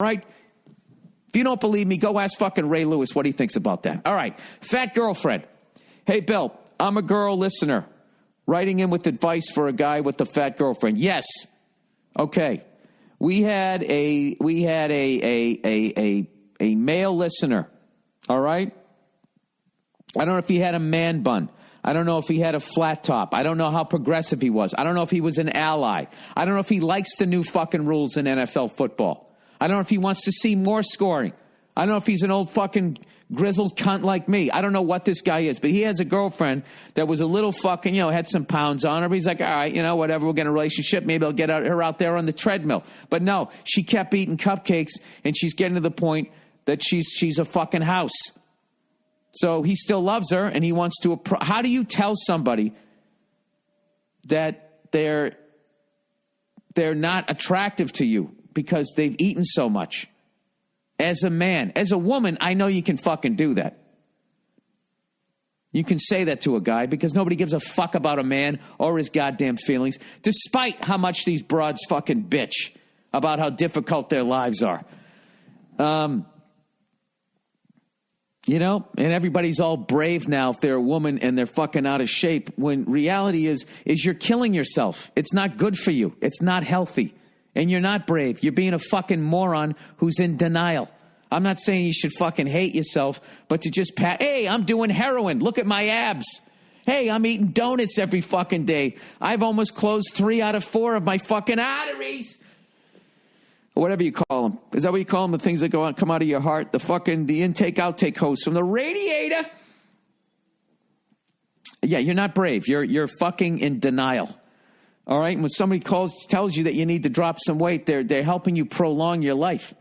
right? If you don't believe me, go ask fucking Ray Lewis what he thinks about that. All right. Fat girlfriend. Hey, Bill, I'm a girl listener writing in with advice for a guy with a fat girlfriend. Yes. Okay. We had a male listener. All right. I don't know if he had a man bun. I don't know if he had a flat top. I don't know how progressive he was. I don't know if he was an ally. I don't know if he likes the new fucking rules in NFL football. I don't know if he wants to see more scoring. I don't know if he's an old fucking grizzled cunt like me. I don't know what this guy is, but he has a girlfriend that was a little fucking, had some pounds on her. But he's like, all right, whatever, we'll get in a relationship. Maybe I'll get her out there on the treadmill. But no, she kept eating cupcakes, and she's getting to the point that she's a fucking house. So he still loves her, and he wants to. How do you tell somebody that they're not attractive to you because they've eaten so much? As a man, as a woman, I know you can fucking do that. You can say that to a guy because nobody gives a fuck about a man or his goddamn feelings, despite how much these broads fucking bitch about how difficult their lives are. And everybody's all brave now if they're a woman and they're fucking out of shape, when reality is you're killing yourself. It's not good for you. It's not healthy. And you're not brave. You're being a fucking moron who's in denial. I'm not saying you should fucking hate yourself, but to just hey, I'm doing heroin. Look at my abs. Hey, I'm eating donuts every fucking day. I've almost closed 3 out of 4 of my fucking arteries. Or whatever you call them. Is that what you call them? The things that come out of your heart? The intake, outtake hose from the radiator. Yeah, you're not brave. You're fucking in denial. All right? When somebody tells you that you need to drop some weight, they're helping you prolong your life.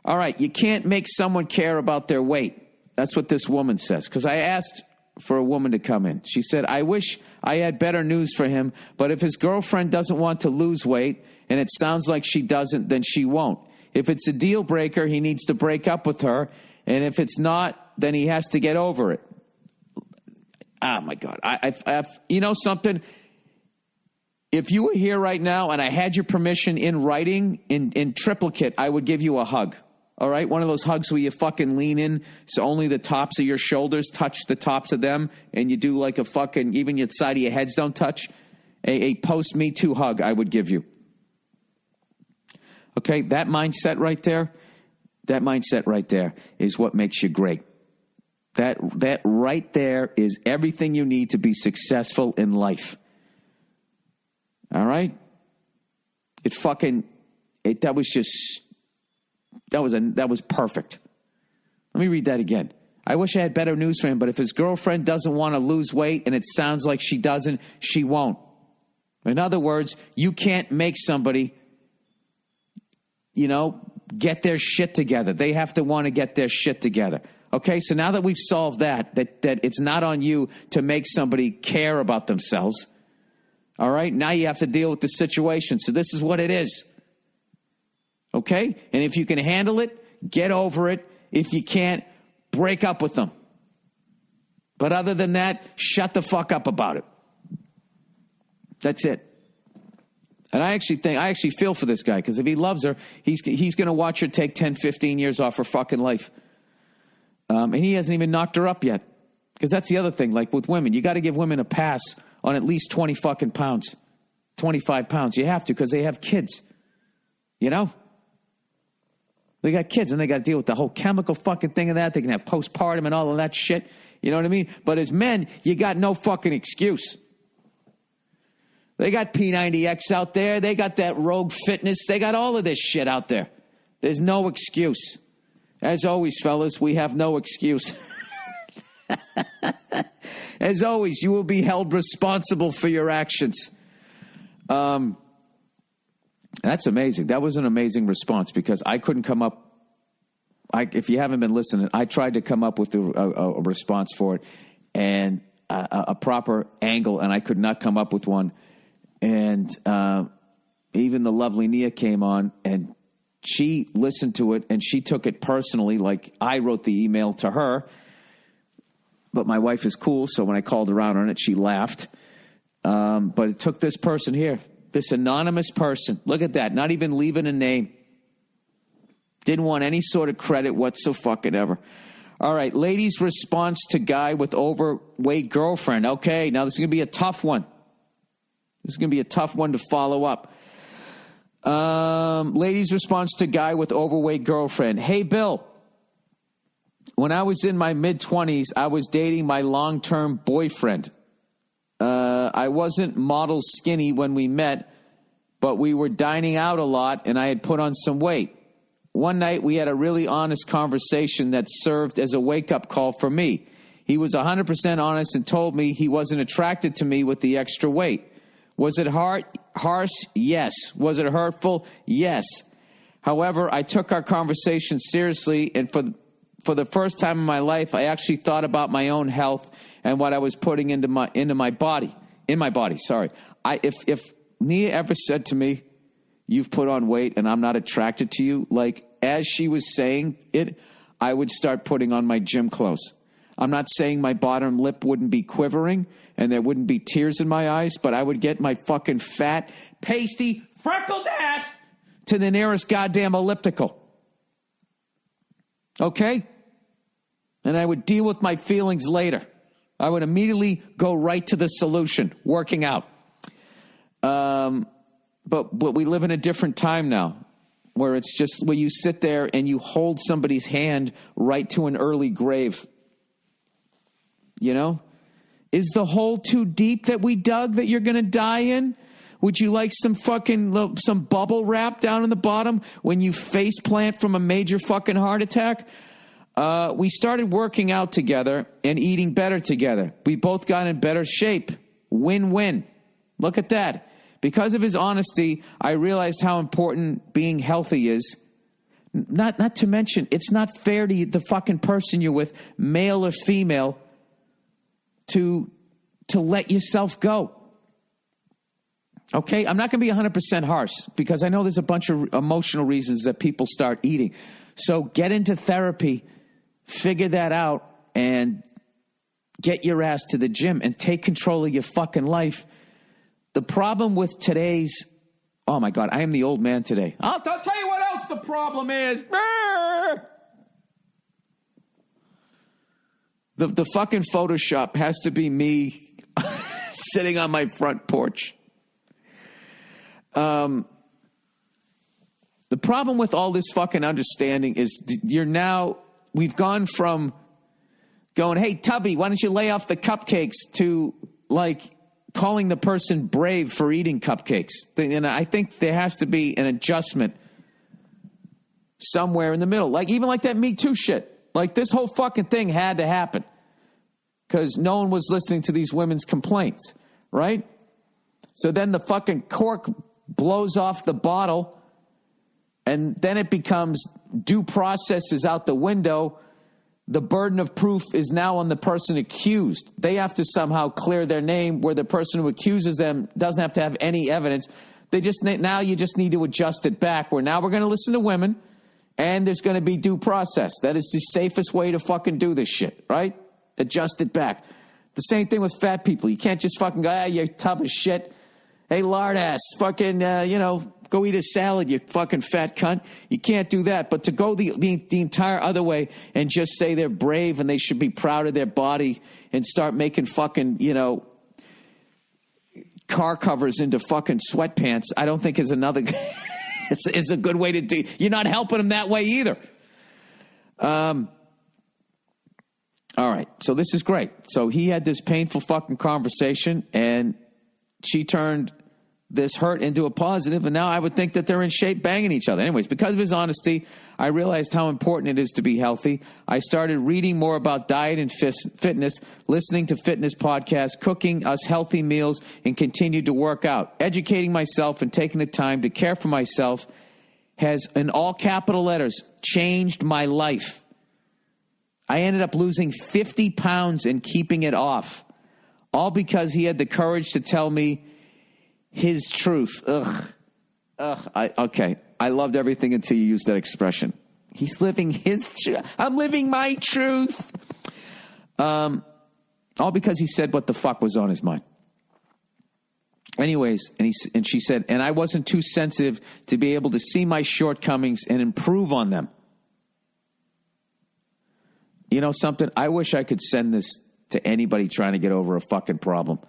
All right, you can't make someone care about their weight. That's what this woman says. Because I asked for a woman to come in. She said, I wish I had better news for him, but if his girlfriend doesn't want to lose weight, and it sounds like she doesn't, then she won't. If it's a deal breaker, he needs to break up with her. And if it's not, then he has to get over it. Oh, my God. You know something? If you were here right now and I had your permission in writing, in triplicate, I would give you a hug. All right? One of those hugs where you fucking lean in so only the tops of your shoulders touch the tops of them, and you do like a fucking, even your side of your heads don't touch. A post-Me Too hug I would give you. Okay? That mindset right there is what makes you great. That right there is everything you need to be successful in life. All right? That was perfect. Let me read that again. I wish I had better news for him, but if his girlfriend doesn't want to lose weight, and it sounds like she doesn't, she won't. In other words, you can't make somebody, get their shit together. They have to want to get their shit together. Okay, so now that we've solved that it's not on you to make somebody care about themselves. All right, now you have to deal with the situation. So this is what it is. Okay? And if you can handle it, get over it. If you can't, break up with them. But other than that, shut the fuck up about it. That's it. And I actually feel for this guy, because if he loves her, he's going to watch her take 10, 15 years off her fucking life. And he hasn't even knocked her up yet. Because that's the other thing. Like with women, you got to give women a pass on at least 20 fucking pounds. 25 pounds. You have to, because they have kids. They got kids, and they got to deal with the whole chemical fucking thing of that. They can have postpartum and all of that shit. You know what I mean? But as men, you got no fucking excuse. They got P90X out there. They got that Rogue Fitness. They got all of this shit out there. There's no excuse. As always, fellas, we have no excuse. As always, you will be held responsible for your actions. That's amazing. That was an amazing response, because I couldn't come up. If you haven't been listening, I tried to come up with a response for it and a proper angle, and I could not come up with one. And even the lovely Nia came on, and she listened to it, and she took it personally, like I wrote the email to her. But my wife is cool, so when I called her out on it, she laughed. But it took this person here, this anonymous person. Look at that, not even leaving a name. Didn't want any sort of credit whatsoever. All right, ladies' response to guy with overweight girlfriend. Okay, now this is going to be a tough one. This is going to be a tough one to follow up. Ladies' response to guy with overweight girlfriend. Hey, Bill. When I was in my mid-20s, I was dating my long-term boyfriend. I wasn't model skinny when we met, but we were dining out a lot, and I had put on some weight. One night, we had a really honest conversation that served as a wake-up call for me. He was 100% honest and told me he wasn't attracted to me with the extra weight. Was it harsh? Yes. Was it hurtful? Yes. However, I took our conversation seriously, and for the first time in my life, I actually thought about my own health and what I was putting into my body. If Nia ever said to me, "You've put on weight and I'm not attracted to you," like as she was saying it, I would start putting on my gym clothes. I'm not saying my bottom lip wouldn't be quivering and there wouldn't be tears in my eyes, but I would get my fucking fat, pasty, freckled ass to the nearest goddamn elliptical. Okay? And I would deal with my feelings later. I would immediately go right to the solution, working out. But we live in a different time now, where it's just where you sit there and you hold somebody's hand right to an early grave. You know? Is the hole too deep that we dug that you're going to die in? Would you like some bubble wrap down in the bottom when you face plant from a major fucking heart attack? We started working out together and eating better together. We both got in better shape. Win-win. Look at that. Because of his honesty, I realized how important being healthy is. Not to mention, it's not fair to the fucking person you're with, male or female, to let yourself go. Okay? I'm not going to be 100% harsh because I know there's a bunch of emotional reasons that people start eating. So get into therapy, figure that out, and get your ass to the gym and take control of your fucking life. The problem with today's... Oh, my God, I am the old man today. I'll tell you what else the problem is. Burr! The fucking Photoshop has to be me sitting on my front porch. The problem with all this fucking understanding is we've gone from going, "Hey, Tubby, why don't you lay off the cupcakes," to like calling the person brave for eating cupcakes. And I think there has to be an adjustment somewhere in the middle. Like even like that Me Too shit. Like this whole fucking thing had to happen because no one was listening to these women's complaints, right? So then the fucking cork blows off the bottle, and then it becomes due process is out the window. The burden of proof is now on the person accused. They have to somehow clear their name where the person who accuses them doesn't have to have any evidence. Now you just need to adjust it back where now we're going to listen to women and there's going to be due process. That is the safest way to fucking do this shit, right? Adjust it back. The same thing with fat people. You can't just fucking go, you tub of shit. Hey, lard ass, fucking, go eat a salad, you fucking fat cunt. You can't do that. But to go the entire other way and just say they're brave and they should be proud of their body and start making fucking, car covers into fucking sweatpants, I don't think is another, is a good way to do. You're not helping them that way either. All right. So this is great. So he had this painful fucking conversation and she turned this hurt into a positive, and now I would think that they're in shape banging each other. Anyways, because of his honesty, I realized how important it is to be healthy. I started reading more about diet and fitness, listening to fitness podcasts, cooking us healthy meals, and continued to work out. Educating myself and taking the time to care for myself has, in all capital letters, changed my life. I ended up losing 50 pounds and keeping it off, all because he had the courage to tell me his truth. Okay. I loved everything until you used that expression. He's living his truth. I'm living my truth. All because he said what the fuck was on his mind. Anyways, and she said, and I wasn't too sensitive to be able to see my shortcomings and improve on them. You know something? I wish I could send this to anybody trying to get over a fucking problem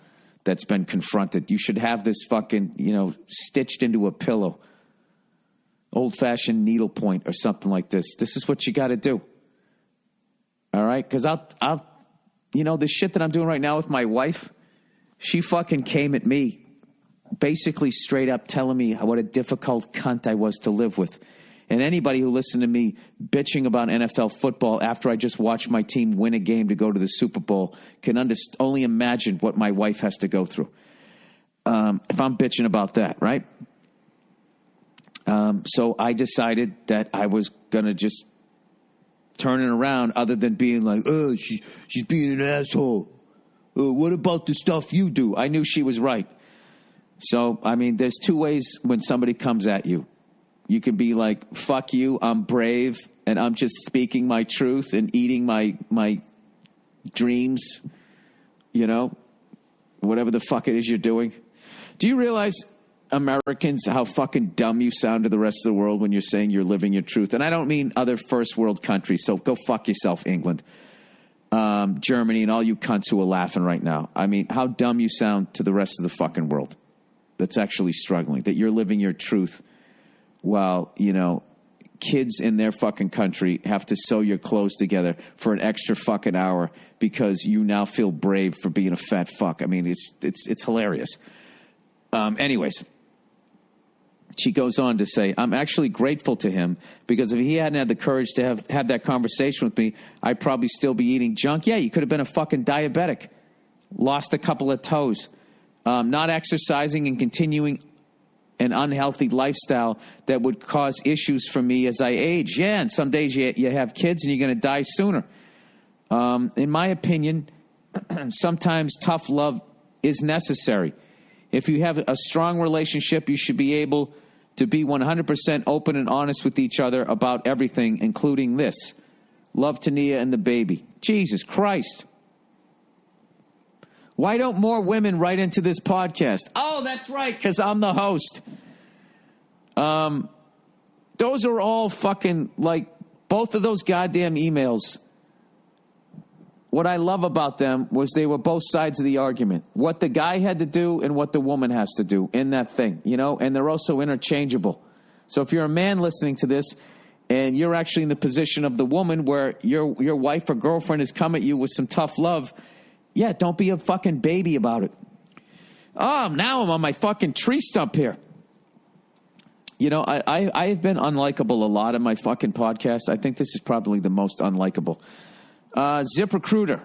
that's been confronted. You should have this fucking, stitched into a pillow. Old-fashioned needlepoint or something like this. This is what you got to do. All right? Because I'll the shit that I'm doing right now with my wife, she fucking came at me basically straight up telling me what a difficult cunt I was to live with. And anybody who listened to me bitching about NFL football after I just watched my team win a game to go to the Super Bowl can only imagine what my wife has to go through. If I'm bitching about that, right? So I decided that I was going to just turn it around other than being like, oh, she's being an asshole. What about the stuff you do? I knew she was right. So, I mean, there's two ways when somebody comes at you. You can be like, fuck you, I'm brave, and I'm just speaking my truth and eating my dreams, whatever the fuck it is you're doing. Do you realize, Americans, how fucking dumb you sound to the rest of the world when you're saying you're living your truth? And I don't mean other first world countries, so go fuck yourself, England, Germany, and all you cunts who are laughing right now. I mean, how dumb you sound to the rest of the fucking world that's actually struggling, that you're living your truth. While, kids in their fucking country have to sew your clothes together for an extra fucking hour because you now feel brave for being a fat fuck. I mean, it's hilarious. Anyways, she goes on to say, I'm actually grateful to him because if he hadn't had the courage to have that conversation with me, I'd probably still be eating junk. Yeah, you could have been a fucking diabetic, lost a couple of toes, not exercising and continuing an unhealthy lifestyle that would cause issues for me as I age. Yeah, and some days you have kids and you're going to die sooner. In my opinion, sometimes tough love is necessary. If you have a strong relationship, you should be able to be 100% open and honest with each other about everything, including this. Love to Nia and the baby. Jesus Christ. Why don't more women write into this podcast? Oh, that's right, because I'm the host. Those are all fucking, both of those goddamn emails. What I love about them was they were both sides of the argument. What the guy had to do and what the woman has to do in that thing, and they're also interchangeable. So if you're a man listening to this and you're actually in the position of the woman where your wife or girlfriend has come at you with some tough love, yeah, don't be a fucking baby about it. Oh, now I'm on my fucking tree stump here. I have been unlikable a lot in my fucking podcast. I think this is probably the most unlikable. ZipRecruiter.